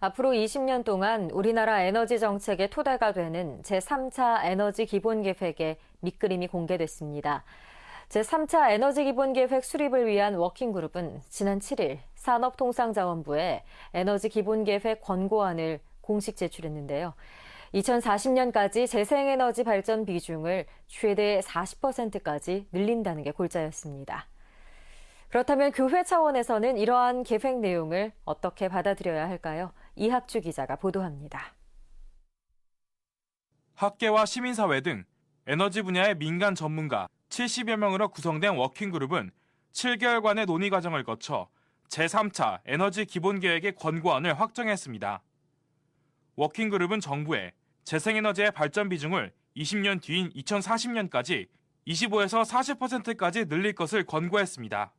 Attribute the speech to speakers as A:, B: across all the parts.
A: 앞으로 20년 동안 우리나라 에너지 정책의 토대가 되는 제3차 에너지 기본계획의 밑그림이 공개됐습니다. 제3차 에너지 기본계획 수립을 위한 워킹그룹은 지난 7일 산업통상자원부에 에너지 기본계획 권고안을 공식 제출했는데요. 2040년까지 재생에너지 발전 비중을 최대 40%까지 늘린다는 게 골자였습니다. 그렇다면 교회 차원에서는 이러한 계획 내용을 어떻게 받아들여야 할까요? 이학주 기자가 보도합니다.
B: 학계와 시민사회 등 에너지 분야의 민간 전문가 70여 명으로 구성된 워킹그룹은 7개월간의 논의 과정을 거쳐 제3차 에너지 기본계획의 권고안을 확정했습니다. 워킹그룹은 정부에 재생에너지의 발전 비중을 20년 뒤인 2040년까지 25에서 40%까지 늘릴 것을 권고했습니다.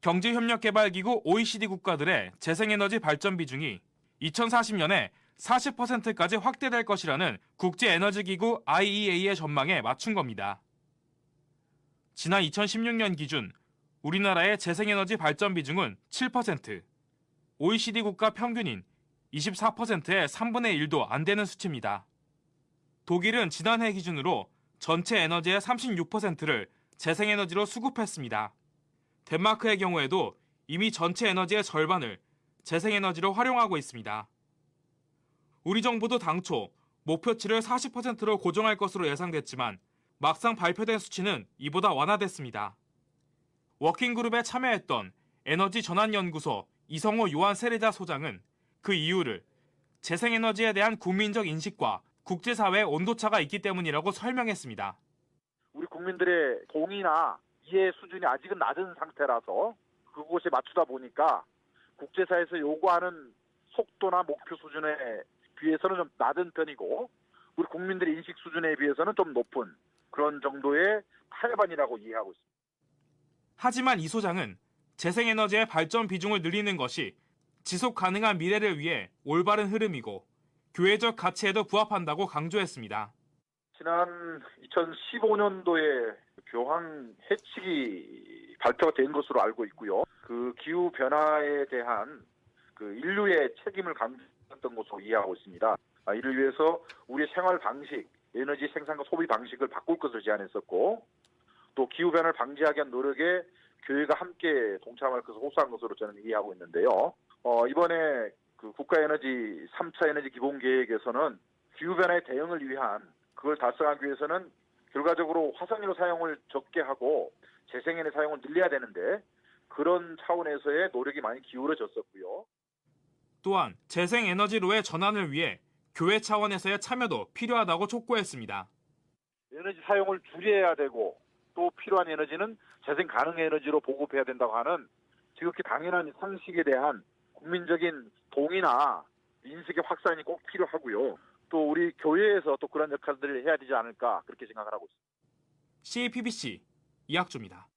B: 경제협력개발기구 OECD 국가들의 재생에너지 발전 비중이 2040년에 40%까지 확대될 것이라는 국제에너지기구 IEA의 전망에 맞춘 겁니다. 지난 2016년 기준 우리나라의 재생에너지 발전 비중은 7%, OECD 국가 평균인 24%의 3분의 1도 안 되는 수치입니다. 독일은 지난해 기준으로 전체 에너지의 36%를 재생에너지로 수급했습니다. 덴마크의 경우에도 이미 전체 에너지의 절반을 재생에너지로 활용하고 있습니다. 우리 정부도 당초 목표치를 40%로 고정할 것으로 예상됐지만 막상 발표된 수치는 이보다 완화됐습니다. 워킹그룹에 참여했던 에너지전환연구소 이성호 요한 세례자 소장은 그 이유를 재생에너지에 대한 국민적 인식과 국제사회의 온도차가 있기 때문이라고 설명했습니다.
C: 우리 국민들의 동의나 이해 수준이 아직은 낮은 상태라서 그곳에 맞추다 보니까 국제사회에서 요구하는 속도나 목표 수준에 비해서는 좀 낮은 편이고 우리 국민들의 인식 수준에 비해서는 좀 높은 그런 정도의 타협안이라고 이해하고 있습니다.
B: 하지만 이 소장은 재생에너지의 발전 비중을 늘리는 것이 지속 가능한 미래를 위해 올바른 흐름이고 교회적 가치에도 부합한다고 강조했습니다.
C: 지난 2015년도에 교황 해칙이 발표가 된 것으로 알고 있고요. 그 기후 변화에 대한 그 인류의 책임을 강조했던 것으로 이해하고 있습니다. 이를 위해서 우리 생활 방식, 에너지 생산과 소비 방식을 바꿀 것을 제안했었고, 또 기후 변화를 방지하기 위한 노력에 교회가 함께 동참할 것을 호소한 것으로 저는 이해하고 있는데요. 이번에 그 국가에너지 3차 에너지 기본계획에서는 기후 변화에 대응을 위한 그걸 달성하기 위해서는 결과적으로 화석연료 사용을 적게 하고 재생에너지 사용을 늘려야 되는데 그런 차원에서의 노력이 많이 기울어졌었고요.
B: 또한 재생에너지로의 전환을 위해 교회 차원에서의 참여도 필요하다고 촉구했습니다.
C: 에너지 사용을 줄여야 되고 또 필요한 에너지는 재생 가능 에너지로 보급해야 된다고 하는 지극히 당연한 상식에 대한 국민적인 동의나 인식의 확산이 꼭 필요하고요. 또 우리 교회에서 또 그런 역할들을 해야 되지 않을까 그렇게 생각을 하고 있습니다.
B: CPBC 이학주입니다.